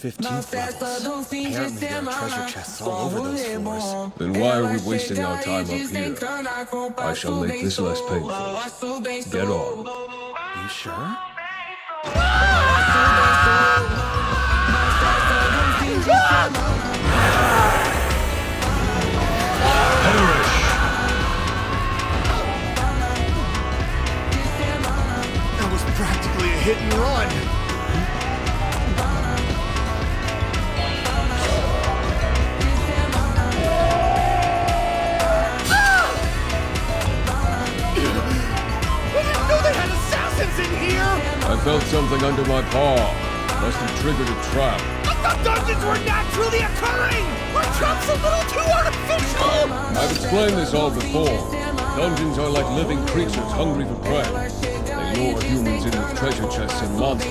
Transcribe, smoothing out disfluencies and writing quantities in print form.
15th levels. Apparently there are treasure chests all over those floors. Then why are we wasting our time up here? I shall make this less painful. Get on. You sure? Perish! That was practically a hit and run. I felt something under my paw. Must have triggered a trap. I thought dungeons were naturally occurring! Are traps a little too artificial? I've explained this all before. Dungeons are like living creatures hungry for prey. They lure humans in with treasure chests and monsters.